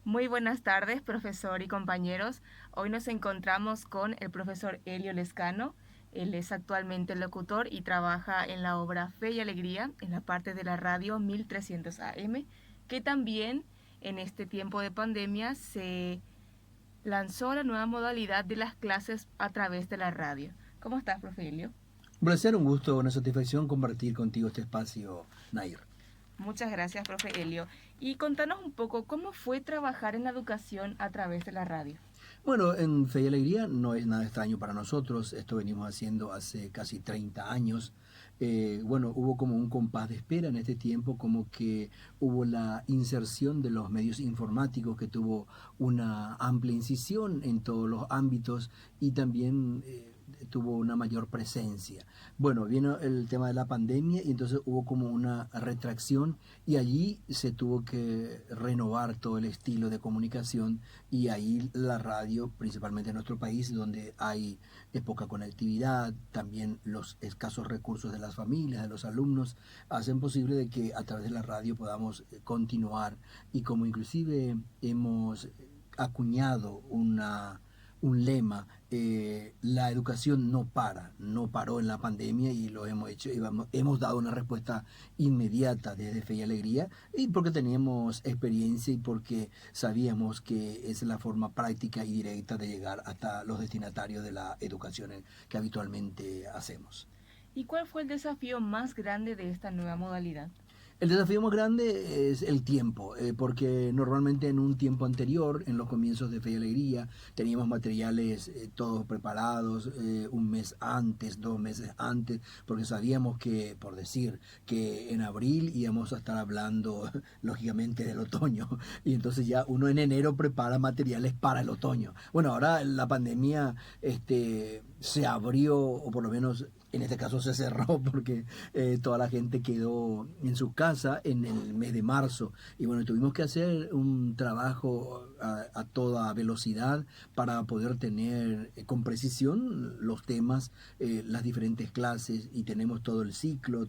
Muy buenas tardes, profesor y compañeros. Hoy nos encontramos con el profesor Elio Lescano. Él es actualmente locutor y trabaja en la obra Fe y Alegría, en la parte de la radio 1300 AM, que también en este tiempo de pandemia se lanzó la nueva modalidad de las clases a través de la radio. ¿Cómo estás, profe Elio? Un placer, un gusto, una satisfacción compartir contigo este espacio, Nair. Muchas gracias, profe Elio. Y contanos un poco cómo fue trabajar en la educación a través de la radio. Bueno, en Fe y Alegría no es nada extraño para nosotros, esto venimos haciendo hace casi 30 años. Bueno, hubo como un compás de espera en este tiempo, como que hubo la inserción de los medios informáticos que tuvo una amplia incisión en todos los ámbitos y también tuvo una mayor presencia. Bueno, vino el tema de la pandemia y entonces hubo como una retracción y allí se tuvo que renovar todo el estilo de comunicación y ahí la radio, principalmente en nuestro país, donde hay poca conectividad, también los escasos recursos de las familias, de los alumnos, hacen posible de que a través de la radio podamos continuar y como inclusive hemos acuñado un lema, la educación no para, no paró en la pandemia y lo hemos hecho y hemos dado una respuesta inmediata desde Fe y Alegría y porque teníamos experiencia y porque sabíamos que es la forma práctica y directa de llegar hasta los destinatarios de la educación que habitualmente hacemos. ¿Y cuál fue el desafío más grande de esta nueva modalidad? El desafío más grande es el tiempo, porque normalmente en un tiempo anterior, en los comienzos de Fe y Alegría, teníamos materiales todos preparados un mes antes, 2 meses antes, porque sabíamos que, por decir, que en abril íbamos a estar hablando, lógicamente, del otoño, y entonces ya uno en enero prepara materiales para el otoño. Bueno, ahora la pandemia se abrió, o por lo menos en este caso se cerró porque toda la gente quedó en su casa en el mes de marzo. Y bueno, tuvimos que hacer un trabajo a toda velocidad para poder tener con precisión los temas, las diferentes clases y tenemos todo el ciclo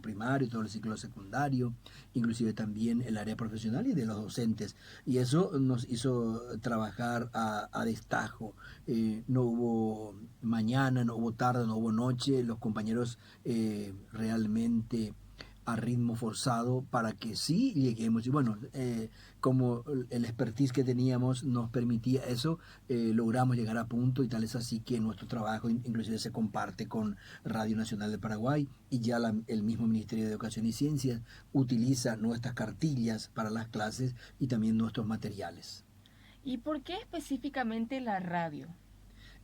primario, todo el ciclo secundario, inclusive también el área profesional y de los docentes. Y eso nos hizo trabajar a destajo. No hubo mañana, no hubo tarde, no hubo noche, los compañeros realmente a ritmo forzado para que sí lleguemos. Y bueno, como el expertise que teníamos nos permitía eso, logramos llegar a punto y tal es así que nuestro trabajo inclusive se comparte con Radio Nacional de Paraguay y ya el mismo Ministerio de Educación y Ciencias utiliza nuestras cartillas para las clases y también nuestros materiales. ¿Y por qué específicamente la radio?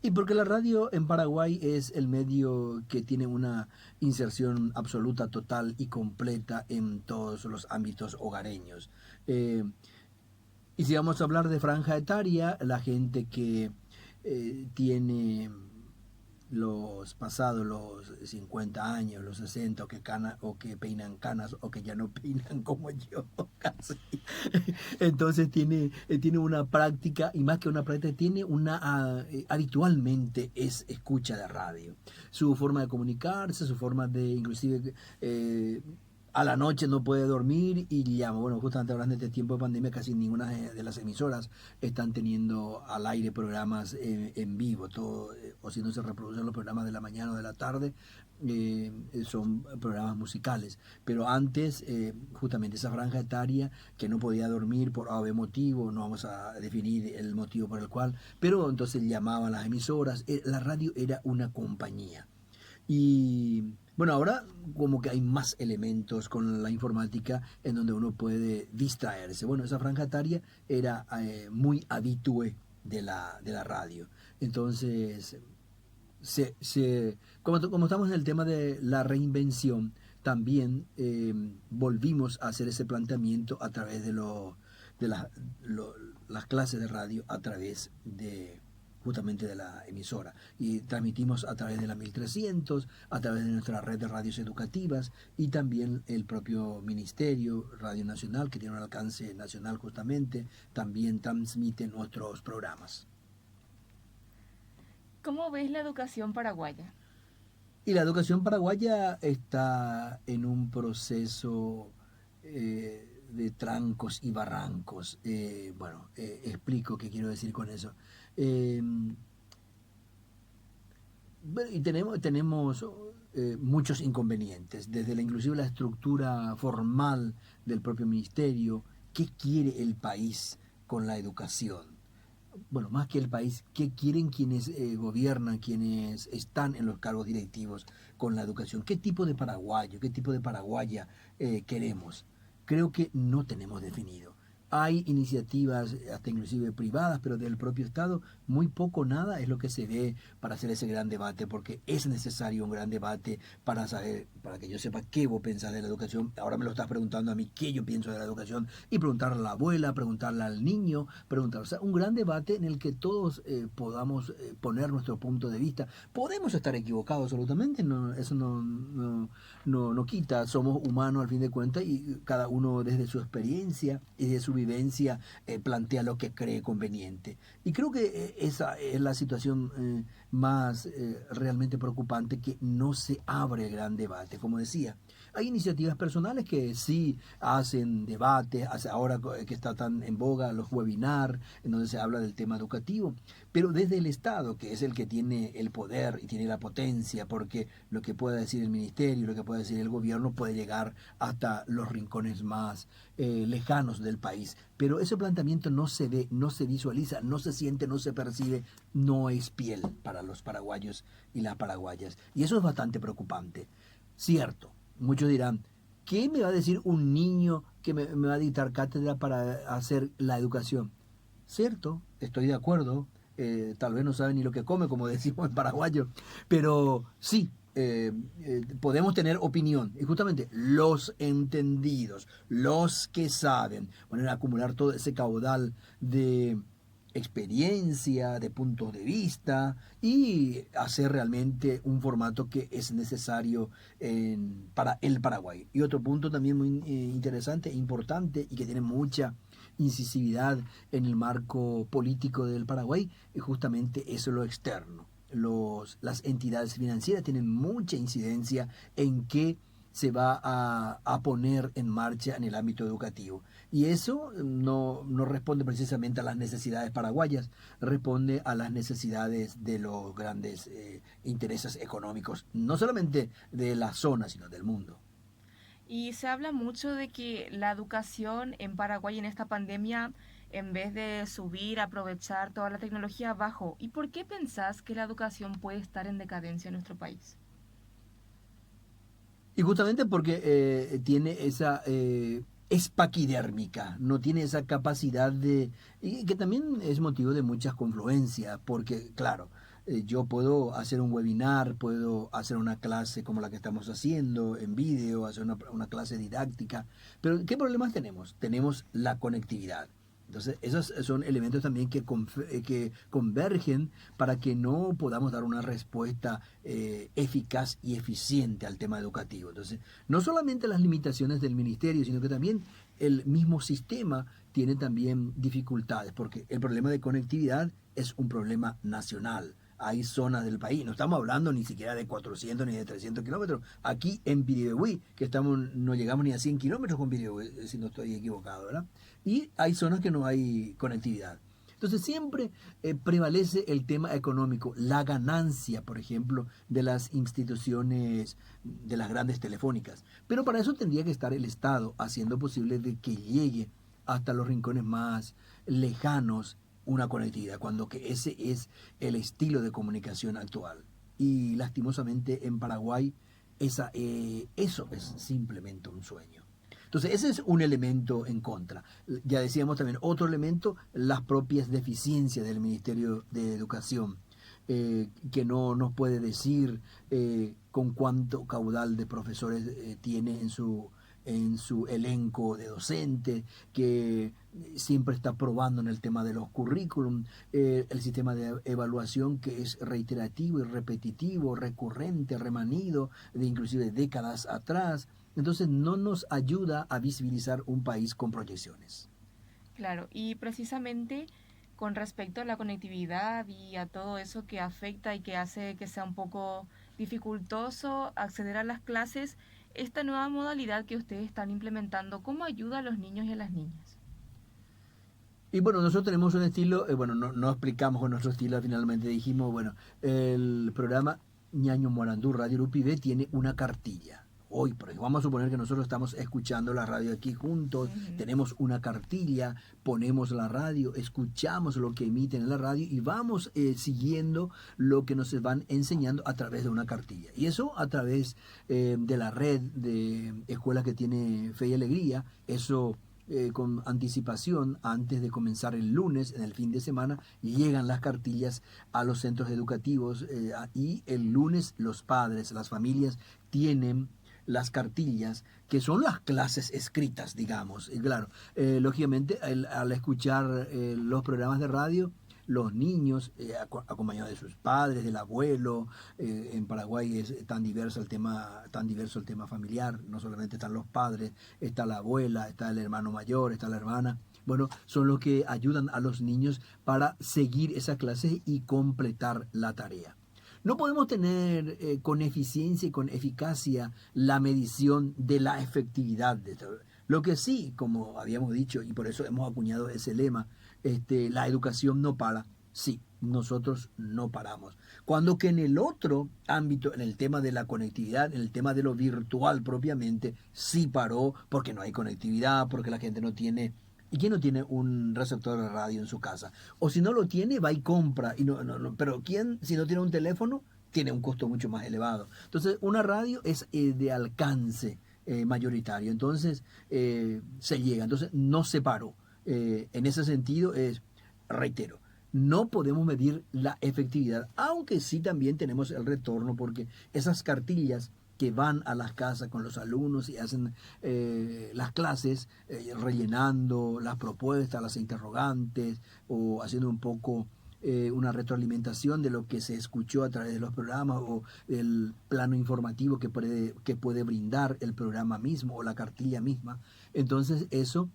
Y porque la radio en Paraguay es el medio que tiene una inserción absoluta, total y completa en todos los ámbitos hogareños. Eh, y si vamos a hablar de franja etaria, la gente que tiene los pasados los 50 años, los 60 o que peinan canas, o que ya no peinan como yo, casi. Entonces tiene una práctica, y más que una práctica, tiene habitualmente es escucha de radio. Su forma de comunicarse, su forma de inclusive a la noche no puede dormir y llama. Bueno, justamente hablando de este tiempo de pandemia, casi ninguna de las emisoras están teniendo al aire programas en vivo, todo, o si no se reproducen los programas de la mañana o de la tarde, son programas musicales. Pero antes, justamente esa franja etaria que no podía dormir por A motivo, no vamos a definir el motivo por el cual, pero entonces llamaban a las emisoras, la radio era una compañía. Y bueno, ahora como que hay más elementos con la informática en donde uno puede distraerse. Bueno, esa franja etaria era muy habitué de la radio. Entonces, como estamos en el tema de la reinvención, también volvimos a hacer ese planteamiento a través de las clases de radio, a través de justamente de la emisora y transmitimos a través de la 1300, a través de nuestra red de radios educativas y también el propio Ministerio Radio Nacional, que tiene un alcance nacional justamente, también transmite nuestros programas. ¿Cómo ves la educación paraguaya? Y la educación paraguaya está en un proceso de trancos y barrancos. Explico qué quiero decir con eso. Eh, y tenemos muchos inconvenientes, desde inclusive la estructura formal del propio ministerio. ¿Qué quiere el país con la educación? Bueno, más que el país, ¿qué quieren quienes gobiernan, quienes están en los cargos directivos con la educación? ¿Qué tipo de paraguayo, qué tipo de paraguaya queremos? Creo que no tenemos definido. Hay iniciativas, hasta inclusive privadas, pero del propio Estado, muy poco, nada es lo que se ve para hacer ese gran debate, porque es necesario un gran debate para saber, para que yo sepa qué vos pensás de la educación. Ahora me lo estás preguntando a mí qué yo pienso de la educación, y preguntarle a la abuela, preguntarle al niño, preguntar, o sea, un gran debate en el que todos podamos poner nuestro punto de vista. Podemos estar equivocados absolutamente, no, eso no quita, somos humanos al fin de cuentas, y cada uno desde su experiencia y de su vivencia plantea lo que cree conveniente. Y creo que esa es la situación más realmente preocupante, que no se abre el gran debate. Como decía, hay iniciativas personales que sí hacen debates, ahora que está tan en boga los webinars, en donde se habla del tema educativo, pero desde el Estado, que es el que tiene el poder y tiene la potencia, porque lo que pueda decir el ministerio, lo que pueda decir el gobierno puede llegar hasta los rincones más lejanos del país. Pero ese planteamiento no se ve, no se visualiza, no se siente, no se percibe, no es piel para los paraguayos y las paraguayas. Y eso es bastante preocupante. Cierto, muchos dirán, ¿qué me va a decir un niño que me va a dictar cátedra para hacer la educación? Cierto, estoy de acuerdo, tal vez no sabe ni lo que come, como decimos en paraguayo, pero sí, podemos tener opinión. Y justamente los entendidos, los que saben, van a acumular todo ese caudal de experiencia, de puntos de vista, y hacer realmente un formato que es necesario para el Paraguay. Y otro punto también muy interesante e importante, y que tiene mucha incisividad en el marco político del Paraguay, es justamente eso, lo externo. Las entidades financieras tienen mucha incidencia en qué se va a poner en marcha en el ámbito educativo. Y eso no responde precisamente a las necesidades paraguayas, responde a las necesidades de los grandes intereses económicos, no solamente de la zona, sino del mundo. Y se habla mucho de que la educación en Paraguay en esta pandemia, en vez de subir, aprovechar toda la tecnología, bajó. ¿Y por qué pensás que la educación puede estar en decadencia en nuestro país? Y justamente porque tiene esa es paquidérmica, no tiene esa capacidad de... Y que también es motivo de muchas confluencias, porque claro, yo puedo hacer un webinar, puedo hacer una clase como la que estamos haciendo, en vídeo, hacer una clase didáctica, pero ¿qué problemas tenemos? Tenemos la conectividad. Entonces, esos son elementos también que convergen para que no podamos dar una respuesta eficaz y eficiente al tema educativo. Entonces, no solamente las limitaciones del ministerio, sino que también el mismo sistema tiene también dificultades, porque el problema de conectividad es un problema nacional. Hay zonas del país, no estamos hablando ni siquiera de 400 ni de 300 kilómetros. Aquí en Piribehuí, que no llegamos ni a 100 kilómetros con Piribehuí, si no estoy equivocado, ¿verdad? Y hay zonas que no hay conectividad. Entonces siempre prevalece el tema económico, la ganancia, por ejemplo, de las instituciones, de las grandes telefónicas. Pero para eso tendría que estar el Estado haciendo posible de que llegue hasta los rincones más lejanos una conectividad, cuando que ese es el estilo de comunicación actual. Y lastimosamente en Paraguay eso es simplemente un sueño. Entonces, ese es un elemento en contra. Ya decíamos también, otro elemento, las propias deficiencias del Ministerio de Educación, que no nos puede decir con cuánto caudal de profesores tiene en su elenco de docentes, que siempre está probando en el tema de los currículum, el sistema de evaluación que es reiterativo y repetitivo, recurrente, remanido, de inclusive décadas atrás. Entonces no nos ayuda a visibilizar un país con proyecciones. Claro, y precisamente con respecto a la conectividad y a todo eso que afecta y que hace que sea un poco dificultoso acceder a las clases, Esta nueva modalidad que ustedes están implementando, ¿cómo ayuda a los niños y a las niñas? Y bueno, nosotros tenemos un estilo, bueno, no explicamos con nuestro estilo, finalmente dijimos, bueno, el programa Ñaño Morandú Radio Lupibé tiene una cartilla. Hoy, por ejemplo, vamos a suponer que nosotros estamos escuchando la radio aquí juntos, Ujú. tenemos una cartilla, ponemos la radio, escuchamos lo que emiten en la radio y vamos siguiendo lo que nos van enseñando a través de una cartilla. Y eso a través de la red de escuelas que tiene Fe y Alegría, eso con anticipación antes de comenzar el lunes, en el fin de semana, llegan las cartillas a los centros educativos y el lunes los padres, las familias tienen las cartillas que son las clases escritas, digamos. Y claro, lógicamente al escuchar los programas de radio, los niños, acompañados de sus padres, del abuelo, en Paraguay es tan diverso el tema familiar, no solamente están los padres, está la abuela, está el hermano mayor, está la hermana. Bueno, son los que ayudan a los niños para seguir esa clase y completar la tarea. No podemos tener con eficiencia y con eficacia la medición de la efectividad de esto. Lo que sí, como habíamos dicho, y por eso hemos acuñado ese lema, la educación no para. Sí, nosotros no paramos. Cuando que en el otro ámbito, en el tema de la conectividad, en el tema de lo virtual propiamente, sí paró porque no hay conectividad, porque la gente no tiene. ¿Y quién no tiene un receptor de radio en su casa? O si no lo tiene, va y compra. Y pero ¿quién, si no tiene un teléfono, tiene un costo mucho más elevado? Entonces, una radio es de alcance mayoritario. Entonces, se llega. Entonces, no se paró. En ese sentido, reitero, no podemos medir la efectividad, aunque sí también tenemos el retorno, porque esas cartillas que van a las casas con los alumnos y hacen las clases, rellenando las propuestas, las interrogantes, o haciendo un poco una retroalimentación de lo que se escuchó a través de los programas o el plano informativo que puede brindar el programa mismo o la cartilla misma. Entonces eso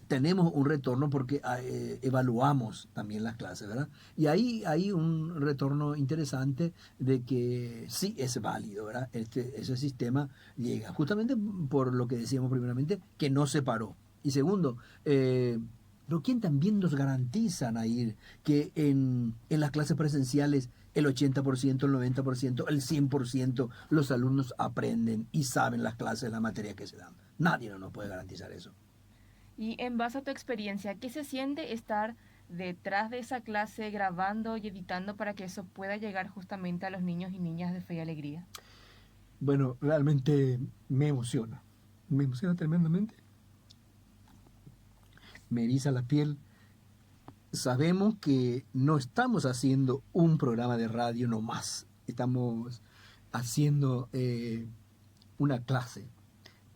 tenemos un retorno porque evaluamos también las clases, ¿verdad? Y ahí hay un retorno interesante de que sí es válido, ¿verdad? Ese sistema llega, justamente por lo que decíamos primeramente, que no se paró. Y segundo, pero ¿quién también nos garantiza, Nair, que en las clases presenciales el 80%, el 90%, el 100% los alumnos aprenden y saben las clases, la materia que se dan? Nadie no nos puede garantizar eso. Y en base a tu experiencia, ¿qué se siente estar detrás de esa clase grabando y editando para que eso pueda llegar justamente a los niños y niñas de Fe y Alegría? Bueno, realmente me emociona tremendamente, me eriza la piel. Sabemos que no estamos haciendo un programa de radio nomás, estamos haciendo una clase,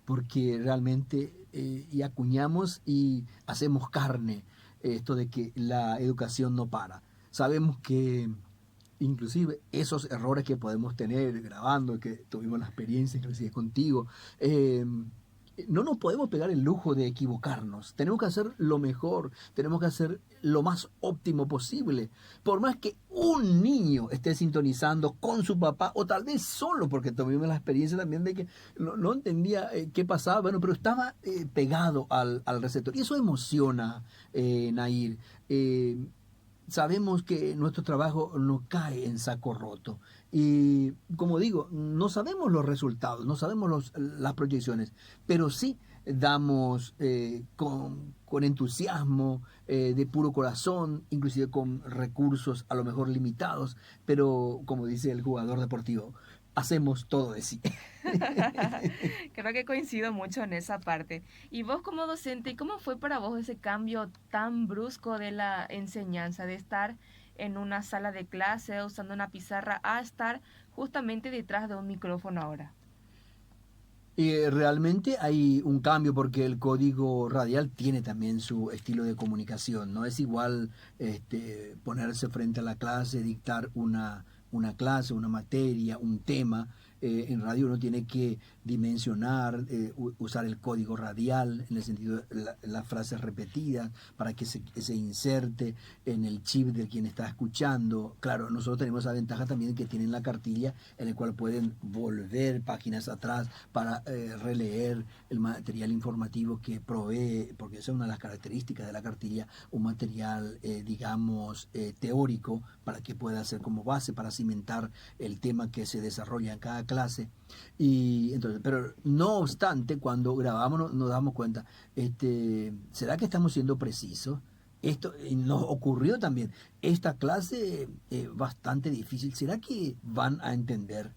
porque realmente y acuñamos y hacemos carne esto de que la educación no para. Sabemos que inclusive esos errores que podemos tener grabando, que tuvimos la experiencia inclusive contigo, no nos podemos pegar el lujo de equivocarnos. Tenemos que hacer lo mejor, tenemos que hacer lo más óptimo posible. Por más que un niño esté sintonizando con su papá, o tal vez solo, porque tuvimos la experiencia también de que no entendía qué pasaba, bueno, pero estaba pegado al receptor. Y eso emociona, Nair. Sabemos que nuestro trabajo no cae en saco roto. Y como digo, no sabemos los resultados, no sabemos las proyecciones, pero sí damos con entusiasmo, de puro corazón, inclusive con recursos a lo mejor limitados, pero como dice el jugador deportivo, hacemos todo de sí. Creo que coincido mucho en esa parte. Y vos como docente, ¿cómo fue para vos ese cambio tan brusco de la enseñanza, de estar en una sala de clase usando una pizarra a estar justamente detrás de un micrófono ahora? Y realmente hay un cambio porque el código radial tiene también su estilo de comunicación. No es igual ponerse frente a la clase, dictar una clase, una materia, un tema. En radio uno tiene que dimensionar, usar el código radial, en el sentido de las frases repetidas, para que se inserte en el chip de quien está escuchando. Claro, nosotros tenemos la ventaja también que tienen la cartilla en la cual pueden volver páginas atrás para releer el material informativo que provee, porque esa es una de las características de la cartilla, un material, digamos, teórico, para que pueda ser como base para cimentar el tema que se desarrolla en cada clase. Y entonces, pero no obstante, cuando grabamos nos damos cuenta, ¿será que estamos siendo precisos? Esto nos ocurrió también. Esta clase bastante difícil. ¿Será que van a entender?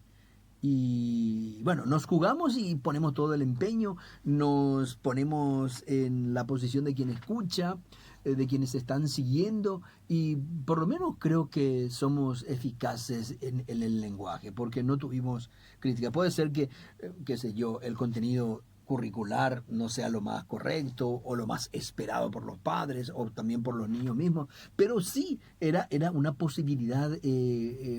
Y bueno, nos jugamos y ponemos todo el empeño, nos ponemos en la posición de quien escucha, de quienes están siguiendo, y por lo menos creo que somos eficaces en el lenguaje, porque no tuvimos crítica. Puede ser que, qué sé yo, el contenido curricular no sea lo más correcto o lo más esperado por los padres o también por los niños mismos, pero sí era una posibilidad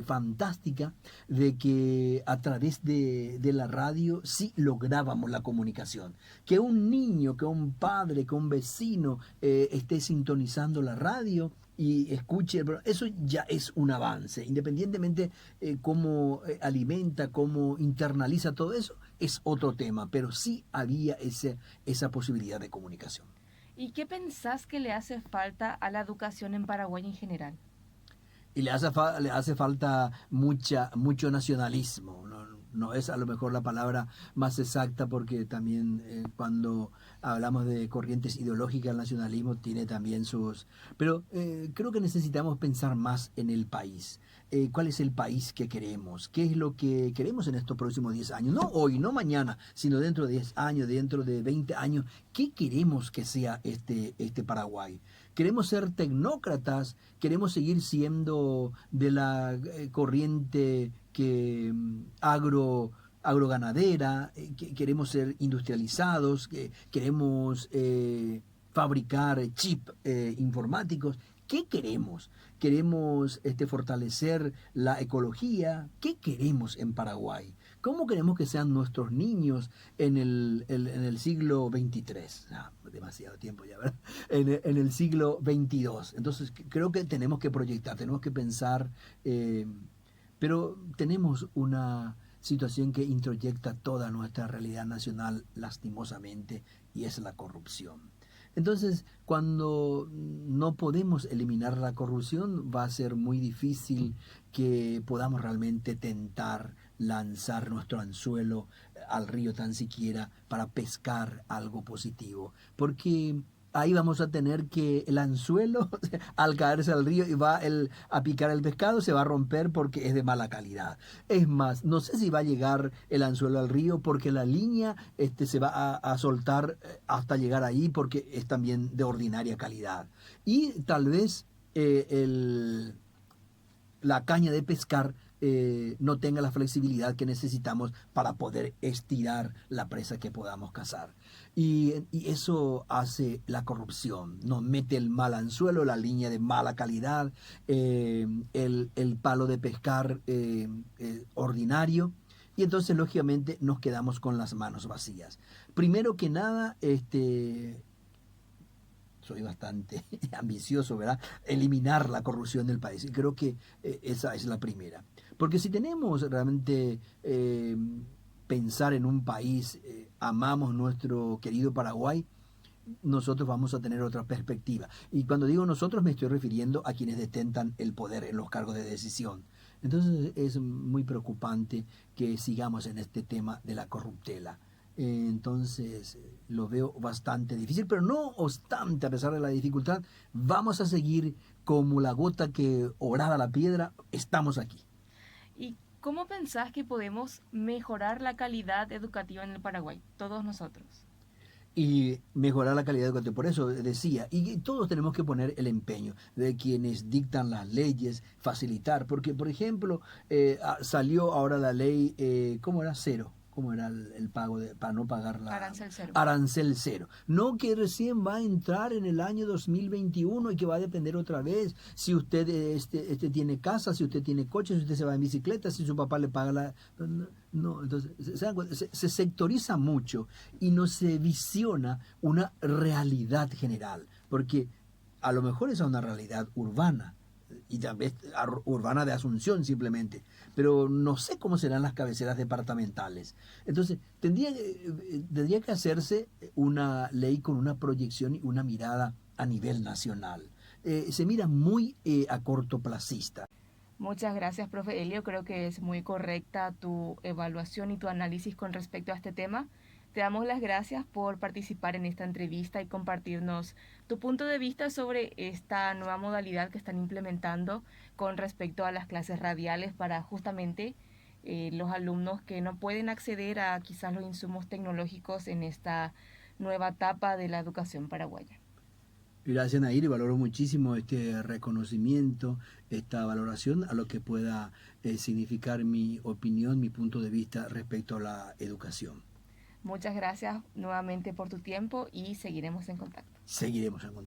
fantástica de que a través de la radio sí lográbamos la comunicación. Que un niño, que un padre, que un vecino esté sintonizando la radio y escuche, eso ya es un avance, independientemente cómo alimenta, cómo internaliza todo eso, es otro tema, pero sí había esa posibilidad de comunicación. ¿Y qué pensás que le hace falta a la educación en Paraguay en general? Y le hace falta mucho nacionalismo. No, no es a lo mejor la palabra más exacta, porque también cuando hablamos de corrientes ideológicas, el nacionalismo tiene también sus... Pero creo que necesitamos pensar más en el país. ¿Cuál es el país que queremos? ¿Qué es lo que queremos en estos próximos 10 años? No hoy, no mañana, sino dentro de 10 años, dentro de 20 años. ¿Qué queremos que sea este Paraguay? ¿Queremos ser tecnócratas? ¿Queremos seguir siendo de la corriente que agroganadera? ¿Queremos ser industrializados? ¿Queremos fabricar chip informáticos? ¿Qué queremos? ¿Queremos fortalecer la ecología? ¿Qué queremos en Paraguay? ¿Cómo queremos que sean nuestros niños en el siglo XXIII? Demasiado tiempo ya, ¿verdad? En el siglo XXII. Entonces creo que tenemos que proyectar, tenemos que pensar, pero tenemos una situación que introyecta toda nuestra realidad nacional lastimosamente, y es la corrupción. Entonces, cuando no podemos eliminar la corrupción, va a ser muy difícil que podamos realmente tentar lanzar nuestro anzuelo al río tan siquiera para pescar algo positivo. Porque ahí vamos a tener que el anzuelo, al caerse al río y va a picar el pescado, se va a romper porque es de mala calidad. Es más, no sé si va a llegar el anzuelo al río, porque la línea se va a soltar hasta llegar ahí, porque es también de ordinaria calidad. Y tal vez la caña de pescar no tenga la flexibilidad que necesitamos para poder estirar la presa que podamos cazar. Y eso hace la corrupción. Nos mete el mal anzuelo, la línea de mala calidad, el palo de pescar ordinario. Y entonces, lógicamente, nos quedamos con las manos vacías. Primero que nada, soy bastante ambicioso, ¿verdad? Eliminar la corrupción del país. Y creo que esa es la primera. Porque si tenemos realmente pensar en un país, amamos nuestro querido Paraguay, nosotros vamos a tener otra perspectiva. Y cuando digo nosotros, me estoy refiriendo a quienes detentan el poder en los cargos de decisión. Entonces es muy preocupante que sigamos en este tema de la corruptela. Entonces lo veo bastante difícil, pero no obstante, a pesar de la dificultad, vamos a seguir como la gota que horada la piedra, estamos aquí. ¿Y cómo pensás que podemos mejorar la calidad educativa en el Paraguay, todos nosotros? Y mejorar la calidad educativa. Por eso decía, y todos tenemos que poner el empeño de quienes dictan las leyes, facilitar, porque por ejemplo salió ahora la ley, ¿cómo era? Cero. ¿cómo era el pago para no pagar la Arancel cero. arancel cero? No que recién va a entrar en el año 2021 y que va a depender otra vez si usted tiene casa, si usted tiene coche, si usted se va en bicicleta, si su papá le paga la... No, no, entonces se sectoriza mucho y no se visiona una realidad general, porque a lo mejor esa es una realidad urbana, y también urbana de Asunción simplemente, pero no sé cómo serán las cabeceras departamentales. Entonces, tendría que hacerse una ley con una proyección y una mirada a nivel nacional. Se mira muy a cortoplacista. Muchas gracias, profe Elio. Creo que es muy correcta tu evaluación y tu análisis con respecto a este tema. Te damos las gracias por participar en esta entrevista y compartirnos tu punto de vista sobre esta nueva modalidad que están implementando con respecto a las clases radiales para justamente los alumnos que no pueden acceder a quizás los insumos tecnológicos en esta nueva etapa de la educación paraguaya. Gracias, Nair, y valoro muchísimo este reconocimiento, esta valoración a lo que pueda significar mi opinión, mi punto de vista respecto a la educación. Muchas gracias nuevamente por tu tiempo y seguiremos en contacto. Seguiremos en contacto.